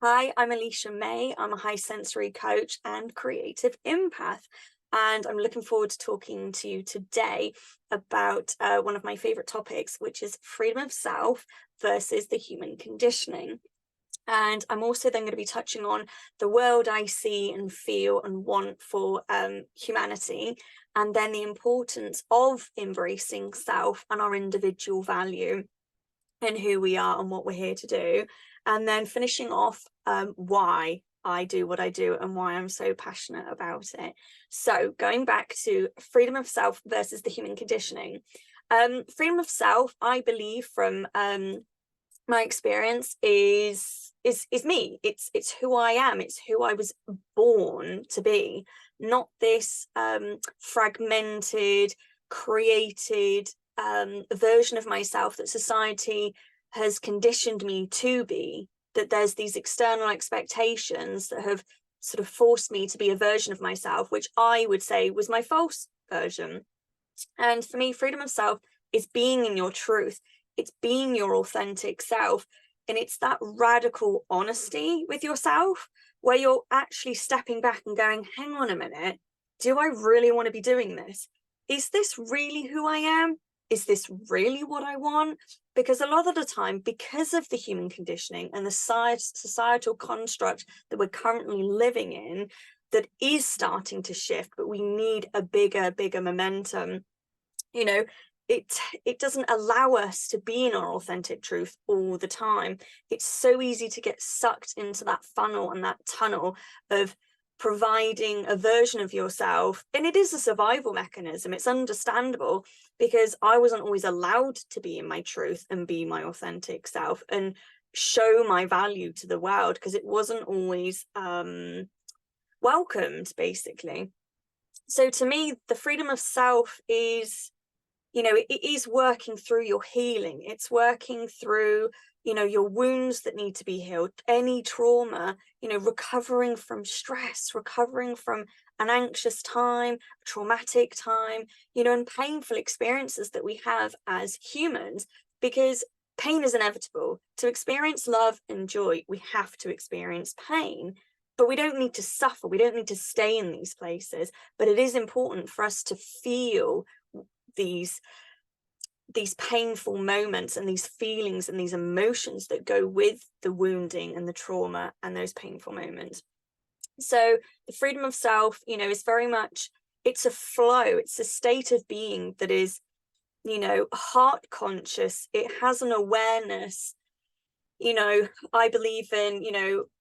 Hi, I'm Elisha May. I'm a high sensory coach and creative empath. And I'm looking forward to talking to you today about one of my favorite topics, which is freedom of self versus the human conditioning. And I'm also then going to be touching on the world I see and feel and want for humanity, and then the importance of embracing self and our individual value and who we are and what we're here to do, and then finishing off why I do what I do and why I'm so passionate about it. So going back to freedom of self versus the human conditioning. Freedom of self, I believe, from my experience, is me. It's who I am. It's who I was born to be, not this fragmented, created version of myself that society has conditioned me to be, that there's these external expectations that have sort of forced me to be a version of myself, which I would say was my false version. And for me, freedom of self is being in your truth, it's being your authentic self. And it's that radical honesty with yourself where you're actually stepping back and going, hang on a minute, do I really want to be doing this? Is this really who I am? Is this really what I want? Because a lot of the time, because of the human conditioning and the societal construct that we're currently living in, that is starting to shift, but we need a bigger momentum. You know, it doesn't allow us to be in our authentic truth all the time. It's so easy to get sucked into that funnel and that tunnel of providing a version of yourself, and it is a survival mechanism. It's understandable, because I wasn't always allowed to be in my truth and be my authentic self and show my value to the world, because it wasn't always welcomed, basically. So to me, the freedom of self is, it is working through your healing. It's working through, your wounds that need to be healed, any trauma, recovering from stress, recovering from an anxious time, a traumatic time, and painful experiences that we have as humans, because pain is inevitable. To experience love and joy, we have to experience pain. But we don't need to suffer. We don't need to stay in these places. But it is important for us to feel these painful moments and these feelings and these emotions that go with the wounding and the trauma and those painful moments. So the freedom of self, is very much, it's a flow, it's a state of being that is, heart conscious. It has an awareness. I believe in,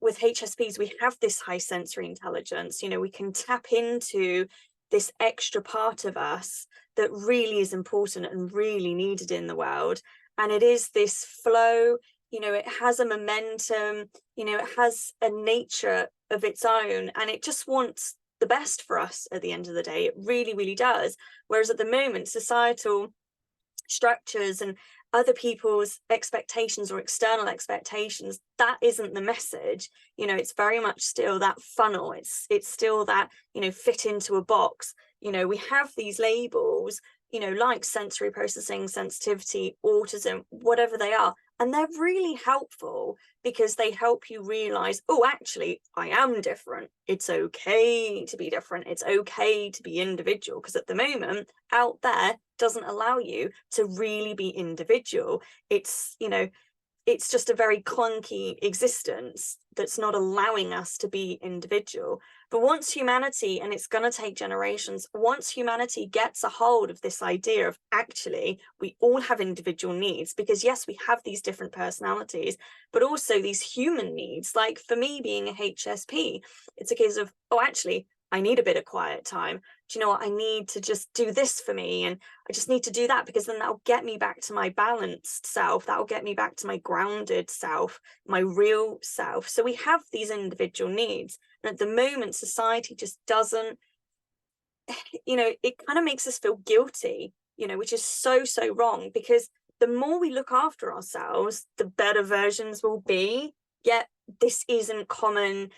with HSPs, we have this high sensory intelligence. We can tap into this extra part of us that really is important and really needed in the world. And it is this flow, it has a momentum, it has a nature of its own, and it just wants the best for us at the end of the day. It really, really does. Whereas at the moment, societal structures and other people's expectations or external expectations, that isn't the message. It's very much still that funnel. It's still that, fit into a box. We have these labels, like sensory processing, sensitivity, autism, whatever they are, and they're really helpful because they help you realize, oh, actually, I am different. It's okay to be different. It's okay to be individual, because at the moment out there doesn't allow you to really be individual. It's just a very clunky existence that's not allowing us to be individual. But once humanity, and it's going to take generations, once humanity gets a hold of this idea of, actually, we all have individual needs, because yes, we have these different personalities, but also these human needs. Like for me, being a HSP, it's a case of, oh, actually, I need a bit of quiet time. Do you know what? I need to just do this for me. And I just need to do that, because then that'll get me back to my balanced self. That'll get me back to my grounded self, my real self. So we have these individual needs. And at the moment, society just doesn't, it kind of makes us feel guilty, which is so wrong, because the more we look after ourselves, the better versions will be. Yet this isn't common.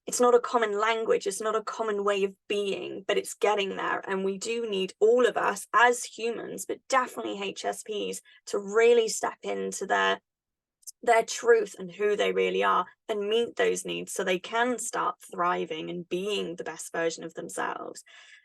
It's not a common language, it's not a common way of being, but it's getting there. And we do need, all of us as humans, but definitely HSPs, to really step into their their truth and who they really are, and meet those needs so they can start thriving and being the best version of themselves.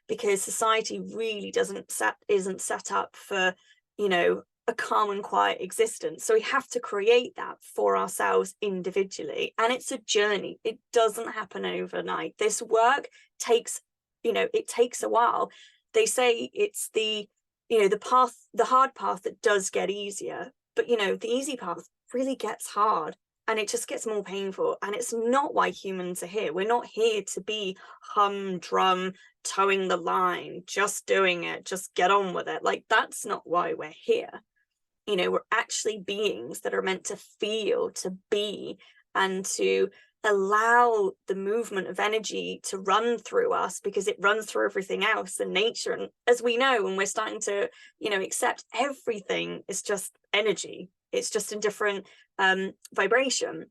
Because society really isn't set up for, you know, a calm and quiet existence. So we have to create that for ourselves individually, and it's a journey. It doesn't happen overnight. This work takes, you know, it takes a while. They say it's the, you know, the path, the hard path, that does get easier, but you know, the easy path really gets hard, and it just gets more painful. And it's not why humans are here. We're not here to be humdrum, towing the line, just doing it, just get on with it. Like, that's not why we're here. You know, we're actually beings that are meant to feel, to be, and to allow the movement of energy to run through us, because it runs through everything else in nature. And as we know, when we're starting to, you know, accept, everything is just energy. It's just in different vibration.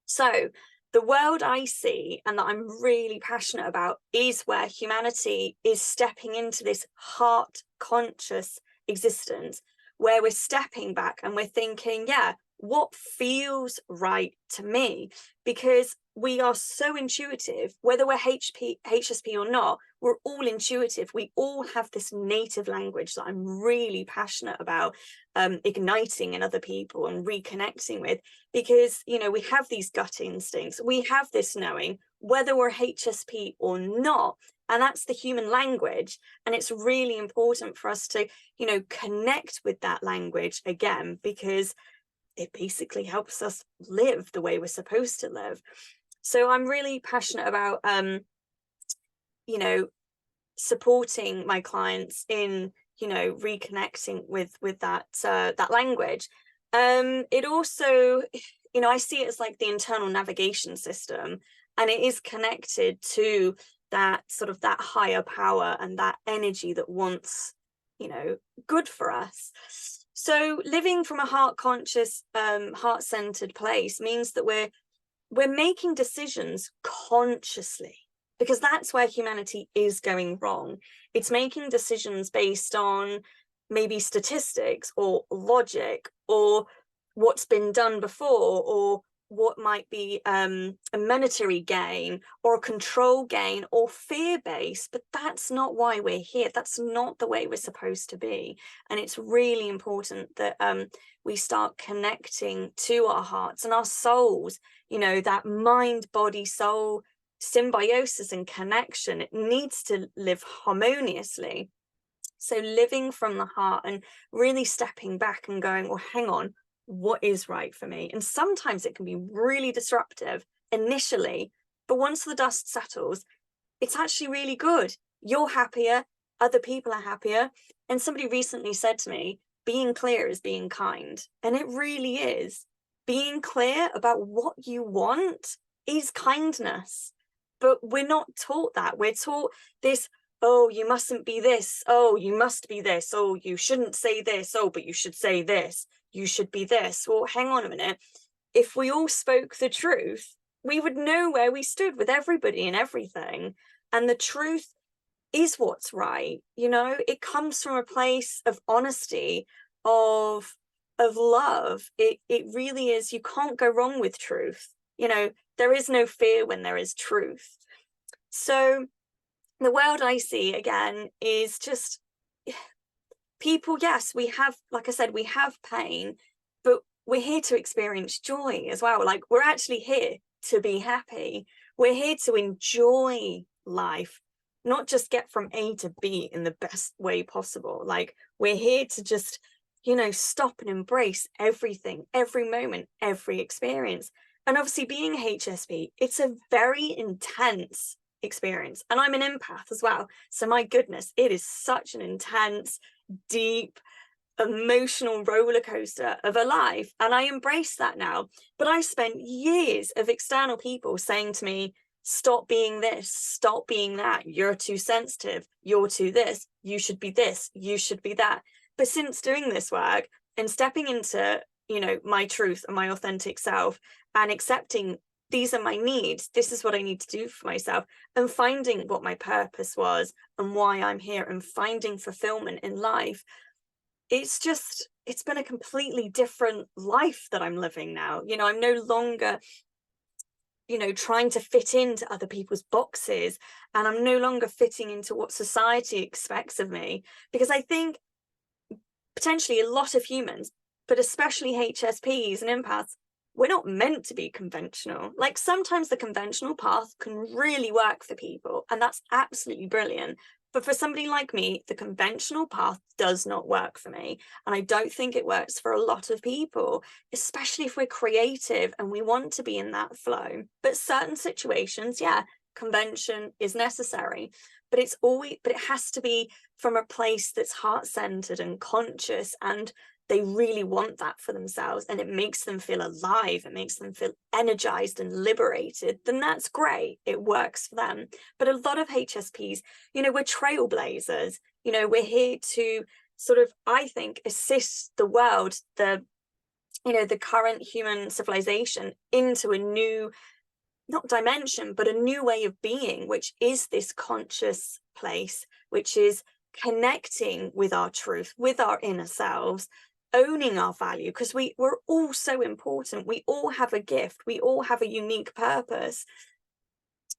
So the world I see and that I'm really passionate about is where humanity is stepping into this heart conscious existence, where we're stepping back and we're thinking, yeah, what feels right to me? Because we are so intuitive, whether we're HSP or not, we're all intuitive. We all have this native language that I'm really passionate about igniting in other people and reconnecting with, because, you know, we have these gut instincts, we have this knowing, whether we're HSP or not. And that's the human language. And it's really important for us to, you know, connect with that language again, because it basically helps us live the way we're supposed to live. So I'm really passionate about, you know, supporting my clients in, you know, reconnecting with that that language. It also, you know, I see it as like the internal navigation system, and it is connected to that sort of that higher power and that energy that wants, you know, good for us. So living from a heart conscious, heart-centered place means that we're making decisions consciously, because that's where humanity is going wrong. It's making decisions based on maybe statistics or logic or what's been done before, or what might be a monetary gain or a control gain or fear-based. But that's not why we're here. That's not the way we're supposed to be. And it's really important that we start connecting to our hearts and our souls, you know, that mind, body, soul symbiosis and connection. It needs to live harmoniously. So living from the heart and really stepping back and going, well, hang on, what is right for me? And sometimes it can be really disruptive initially, but once the dust settles, it's actually really good. You're happier, other people are happier. And somebody recently said to me, being clear is being kind. And it really is. Being clear about what you want is kindness. But we're not taught that. We're taught this, oh, you mustn't be this. Oh, you must be this. Oh, you shouldn't say this. Oh, but you should say this. You should be this. Well, hang on a minute. If we all spoke the truth, we would know where we stood with everybody and everything. And the truth is what's right. You know, it comes from a place of honesty, of love. It really is. You can't go wrong with truth. You know, there is no fear when there is truth. So the world I see again is just people. Yes, we have, like I said, we have pain, but we're here to experience joy as well. Like, we're actually here to be happy. We're here to enjoy life, not just get from A to B in the best way possible. Like, we're here to just, you know, stop and embrace everything, every moment, every experience. And obviously being a HSP, it's a very intense experience. And I'm an empath as well. So my goodness, it is such an intense, deep, emotional roller coaster of a life. And I embrace that now. But I spent years of external people saying to me, stop being this, stop being that, you're too sensitive, you're too this, you should be this, you should be that. But since doing this work and stepping into, you know, my truth and my authentic self and accepting these are my needs, this is what I need to do for myself, and finding what my purpose was and why I'm here and finding fulfillment in life, it's just, it's been a completely different life that I'm living now. You know, I'm no longer, you know, trying to fit into other people's boxes, and I'm no longer fitting into what society expects of me. Because I think potentially a lot of humans, but especially HSPs and empaths, we're not meant to be conventional. Like, sometimes the conventional path can really work for people, and that's absolutely brilliant. But for somebody like me, the conventional path does not work for me. And I don't think it works for a lot of people, especially if we're creative and we want to be in that flow. But certain situations, yeah, convention is necessary. But it has to be from a place that's heart-centered and conscious, and they really want that for themselves, and it makes them feel alive, it makes them feel energized and liberated, then that's great. It works for them. But a lot of HSPs, you know, we're trailblazers. You know, we're here to sort of, I think, assist the world, the current human civilization, into a new, not dimension, but a new way of being, which is this conscious place, which is connecting with our truth, with our inner selves, owning our value, because we're all so important. We all have a gift, we all have a unique purpose.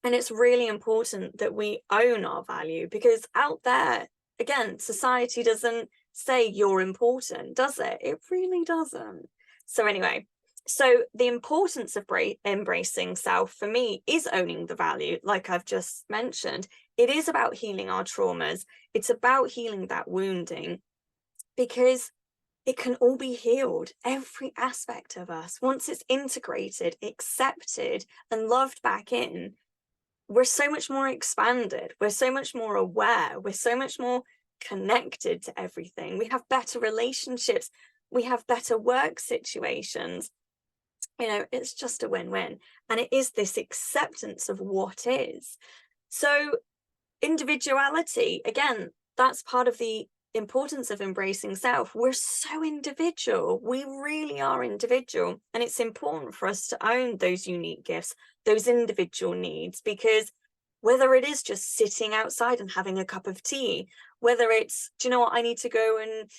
And it's really important that we own our value, because out there, again, society doesn't say you're important, does it? It really doesn't. So anyway, so the importance of embracing self for me is owning the value, like I've just mentioned. It is about healing our traumas. It's about healing that wounding, because it can all be healed. Every aspect of us, once it's integrated, accepted, and loved back in, we're so much more expanded. We're so much more aware. We're so much more connected to everything. We have better relationships. We have better work situations. You know, it's just a win-win. And it is this acceptance of what is. So individuality, again, that's part of the importance of embracing self. We're so individual. We really are individual. And it's important for us to own those unique gifts, those individual needs, because whether it is just sitting outside and having a cup of tea, whether it's, do you know what, I need to go and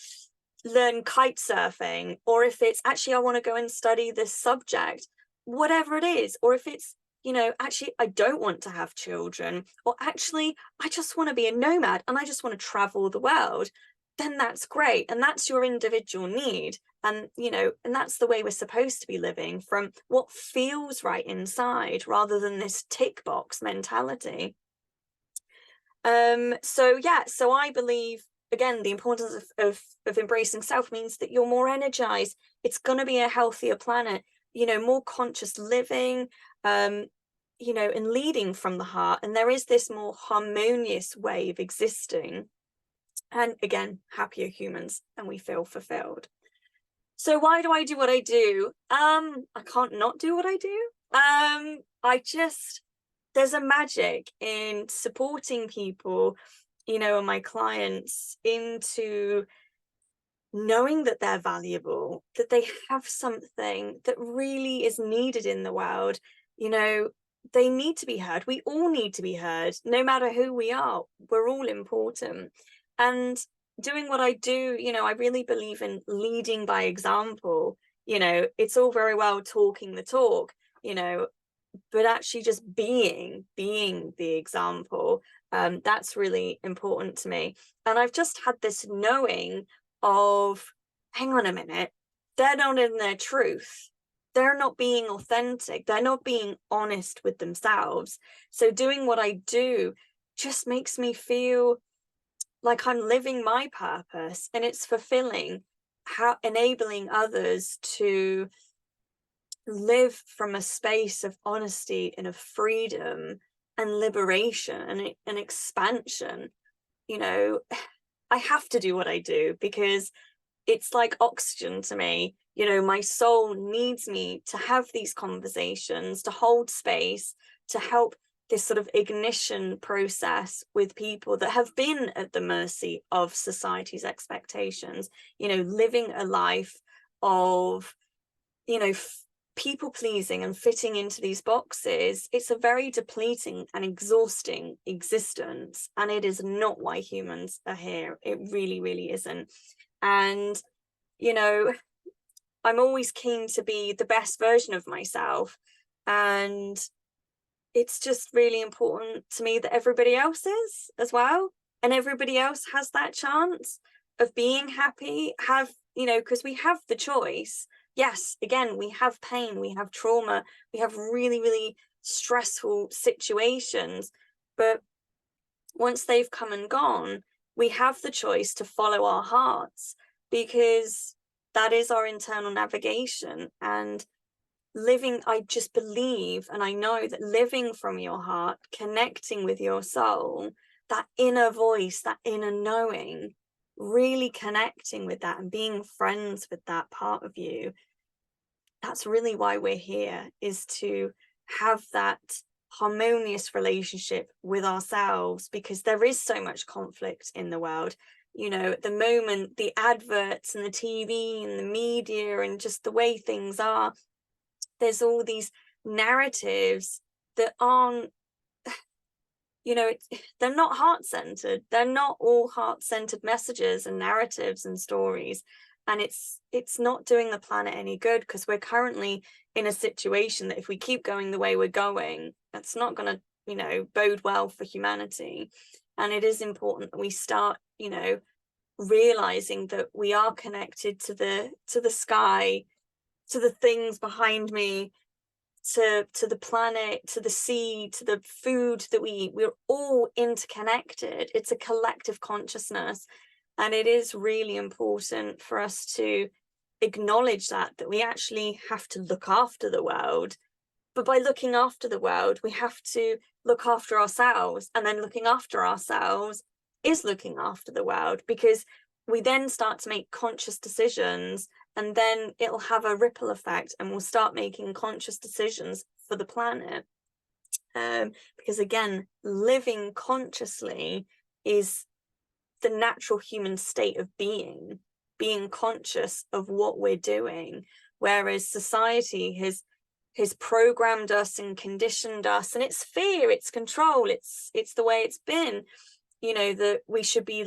learn kite surfing, or if it's actually I want to go and study this subject, whatever it is, or if it's, you know, actually I don't want to have children, or actually I just want to be a nomad and I just want to travel the world, then that's great. And that's your individual need. And, you know, and that's the way we're supposed to be living, from what feels right inside, rather than this tick box mentality. So yeah, so I believe, again, the importance of embracing self means that you're more energized. It's going to be a healthier planet, you know, more conscious living, you know, and leading from the heart. And there is this more harmonious way of existing. And again, happier humans, and we feel fulfilled. So why do I do what I do? I can't not do what I do. There's a magic in supporting people, you know, and my clients, into knowing that they're valuable, that they have something that really is needed in the world. You know, they need to be heard. We all need to be heard, no matter who we are. We're all important. And doing what I do, you know, I really believe in leading by example. You know, it's all very well talking the talk, you know, but actually just being the example, that's really important to me. And I've just had this knowing of, hang on a minute, they're not in their truth, they're not being authentic, they're not being honest with themselves. So doing what I do just makes me feel like I'm living my purpose, and it's fulfilling, how enabling others to live from a space of honesty and of freedom and liberation and expansion. You know, I have to do what I do because it's like oxygen to me. You know, my soul needs me to have these conversations, to hold space, to help this sort of ignition process with people that have been at the mercy of society's expectations, you know, living a life of, you know, people pleasing and fitting into these boxes. It's a very depleting and exhausting existence, and it is not why humans are here. It really, really isn't. And you know, I'm always keen to be the best version of myself. And it's just really important to me that everybody else is as well. And everybody else has that chance of being happy, because we have the choice. Yes, again, we have pain, we have trauma, we have really, really stressful situations. But once they've come and gone, we have the choice to follow our hearts, because that is our internal navigation. And I just believe, and I know that living from your heart, connecting with your soul, that inner voice, that inner knowing, really connecting with that and being friends with that part of you, that's really why we're here, is to have that harmonious relationship with ourselves, because there is so much conflict in the world. At the moment, the adverts and the TV and the media and just the way things are, there's all these narratives that aren't, they're not heart-centered. They're not all heart-centered messages and narratives and stories. And it's not doing the planet any good, because we're currently in a situation that if we keep going the way we're going, that's not going to, bode well for humanity. And it is important that we start, realizing that we are connected to the sky, to the things behind me, to the planet, to the sea, to the food that we eat. We're all interconnected. It's a collective consciousness. And it is really important for us to acknowledge that we actually have to look after the world. But by looking after the world, we have to look after ourselves. And then looking after ourselves is looking after the world, because we then start to make conscious decisions, and then it'll have a ripple effect, and we'll start making conscious decisions for the planet. Because again, living consciously is the natural human state of being conscious of what we're doing, whereas society has programmed us and conditioned us, and it's fear, it's control, it's the way it's been, that we should be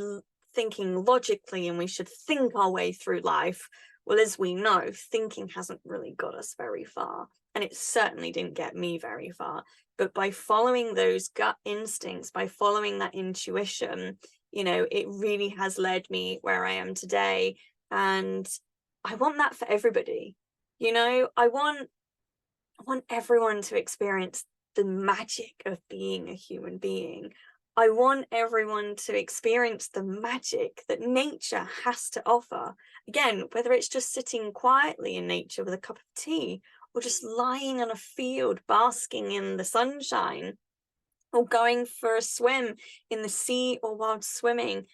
thinking logically and we should think our way through life. Well, as we know, thinking hasn't really got us very far, and it certainly didn't get me very far. But by following those gut instincts, by following that intuition, it really has led me where I am today. And I want that for everybody. I want everyone to experience the magic of being a human being. I want everyone to experience the magic that nature has to offer. Again, whether it's just sitting quietly in nature with a cup of tea, or just lying on a field basking in the sunshine, or going for a swim in the sea, or while swimming.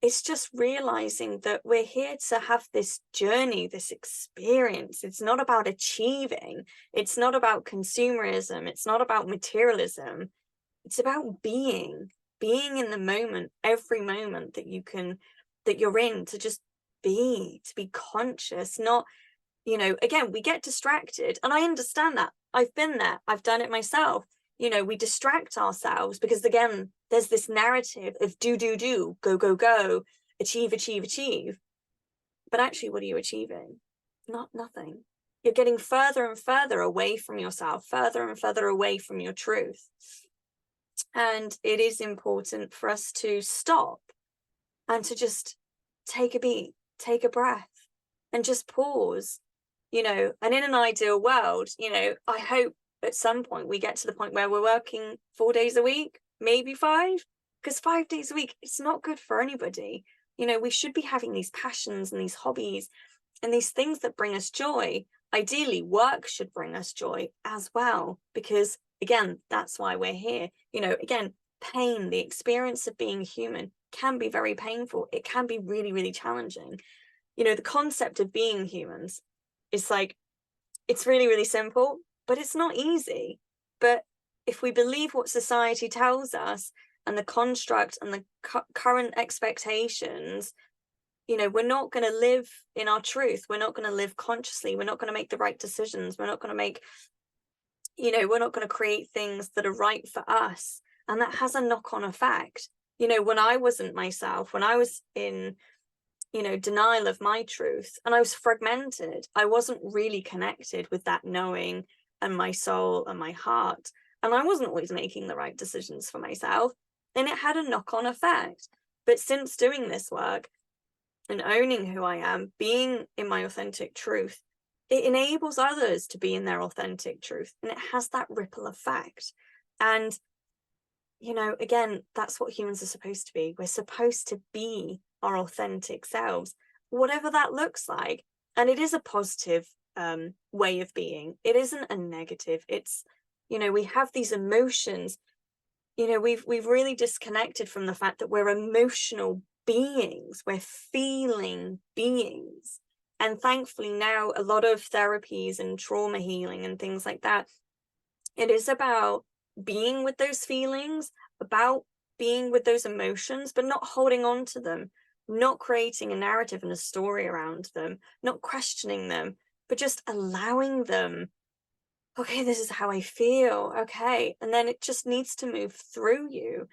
It's just realizing that we're here to have this journey, this experience. It's not about achieving. It's not about consumerism. It's not about materialism. It's about being in the moment, every moment that you're in, to just be, to be conscious. Not, again, we get distracted, and I understand that. I've been there. I've done it myself. We distract ourselves because, again, there's this narrative of do, go, go, achieve. But actually, what are you achieving? Nothing. You're getting further and further away from yourself, further and further away from your truth. And it is important for us to stop and to just take a beat, take a breath, and just pause, and in an ideal world, I hope at some point we get to the point where we're working 4 days a week, maybe 5, because 5 days a week, it's not good for anybody. We should be having these passions and these hobbies and these things that bring us joy. Ideally, work should bring us joy as well, because again, that's why we're here. Again, pain, the experience of being human, can be very painful. It can be really, really challenging. The concept of being humans is like, it's really, really simple, but it's not easy. But if we believe what society tells us, and the construct and the current expectations, we're not going to live in our truth. We're not going to live consciously. We're not going to make the right decisions. We're not going to make, we're not going to create things that are right for us. And that has a knock-on effect. When I wasn't myself, when I was in denial of my truth, and I was fragmented. I wasn't really connected with that knowing and my soul and my heart, and I wasn't always making the right decisions for myself, and it had a knock-on effect. But since doing this work and owning who I am, being in my authentic truth, it enables others to be in their authentic truth, and it has that ripple effect. And again, that's what humans are supposed to be. We're supposed to be our authentic selves, whatever that looks like. And it is a positive way of being. It isn't a negative. It's, we have these emotions. We've really disconnected from the fact that we're emotional beings. We're feeling beings. And thankfully now a lot of therapies and trauma healing and things like that, it is about being with those feelings, about being with those emotions, but not holding on to them, not creating a narrative and a story around them, not questioning them, but just allowing them. Okay, this is how I feel. Okay. And then it just needs to move through you.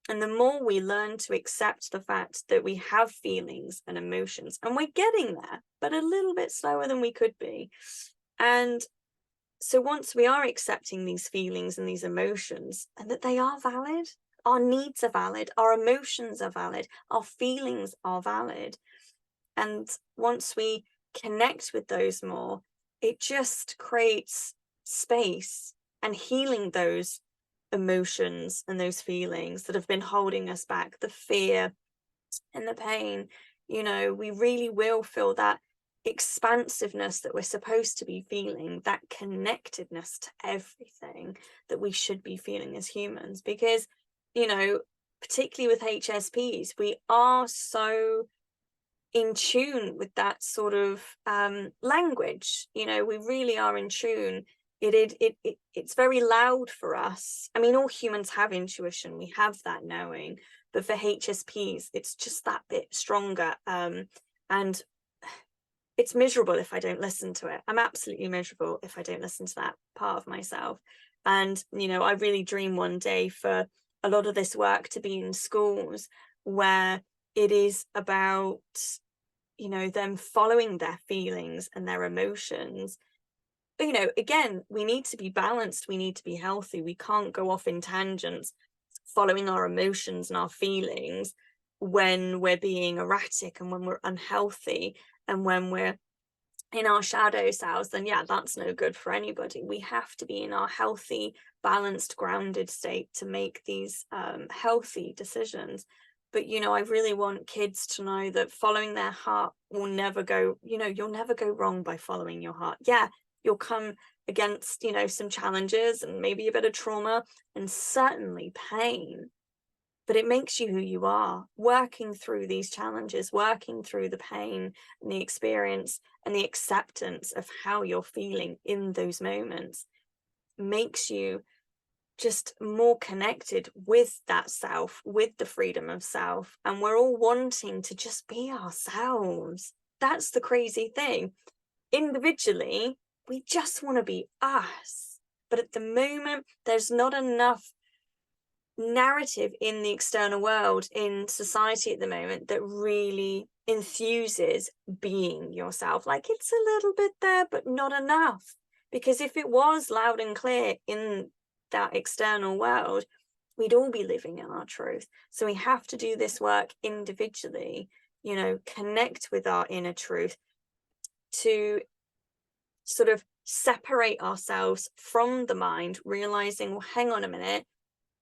And the more we learn to accept the fact that we have feelings and emotions, and we're getting there, but a little bit slower than we could be. And so once we are accepting these feelings and these emotions, and that they are valid, our needs are valid, our emotions are valid, our feelings are valid. And once we connect with those more, it just creates space and healing those emotions and those feelings that have been holding us back, the fear and the pain. We really will feel that expansiveness that we're supposed to be feeling, that connectedness to everything that we should be feeling as humans. Because particularly with HSPs, we are so in tune with that sort of language. We really are in tune. It's very loud for us. I mean, all humans have intuition, we have that knowing, but for HSPs it's just that bit stronger. And it's miserable if I don't listen to it. I'm absolutely miserable if I don't listen to that part of myself. And I really dream one day for a lot of this work to be in schools, where it is about them following their feelings and their emotions. But again, we need to be balanced, we need to be healthy. We can't go off in tangents following our emotions and our feelings when we're being erratic and when we're unhealthy and when we're in our shadow selves. Then yeah, that's no good for anybody. We have to be in our healthy, balanced, grounded state to make these healthy decisions. But I really want kids to know that following their heart will never go, you'll never go wrong by following your heart. Yeah, you'll come against some challenges and maybe a bit of trauma and certainly pain, but it makes you who you are. Working through these challenges, working through the pain and the experience and the acceptance of how you're feeling in those moments makes you just more connected with that self, with the freedom of self. And we're all wanting to just be ourselves. That's the crazy thing. Individually, we just want to be us. But at the moment, there's not enough narrative in the external world, in society at the moment, that really enthuses being yourself. Like, it's a little bit there, but not enough. Because if it was loud and clear in that external world, we'd all be living in our truth. So we have to do this work individually, connect with our inner truth to sort of separate ourselves from the mind, realizing, well, hang on a minute,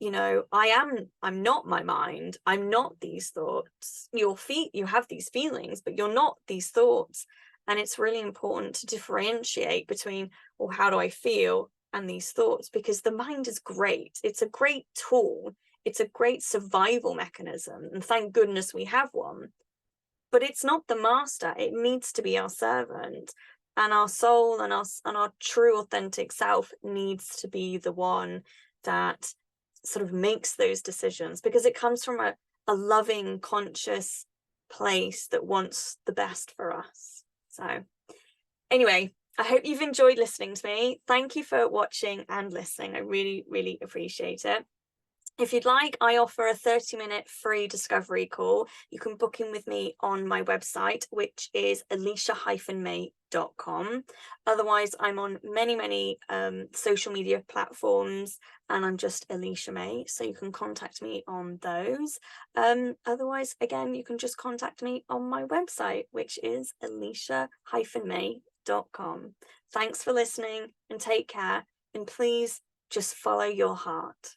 I'm not my mind. I'm not these thoughts. You have these feelings, but you're not these thoughts. And it's really important to differentiate between, well, how do I feel and these thoughts? Because the mind is great. It's a great tool. It's a great survival mechanism. And thank goodness we have one. But it's not the master. It needs to be our servant. And our soul and our true authentic self needs to be the one that sort of makes those decisions, because it comes from a loving, conscious place that wants the best for us. So anyway, I hope you've enjoyed listening to me. Thank you for watching and listening. I really, really appreciate it. If you'd like, I offer a 30-minute free discovery call. You can book in with me on my website, which is elisha-may.com. Otherwise, I'm on many social media platforms, and I'm just Elisha May, so you can contact me on those. Otherwise, again, you can just contact me on my website, which is elisha-may.com. Thanks for listening, and take care, and please just follow your heart.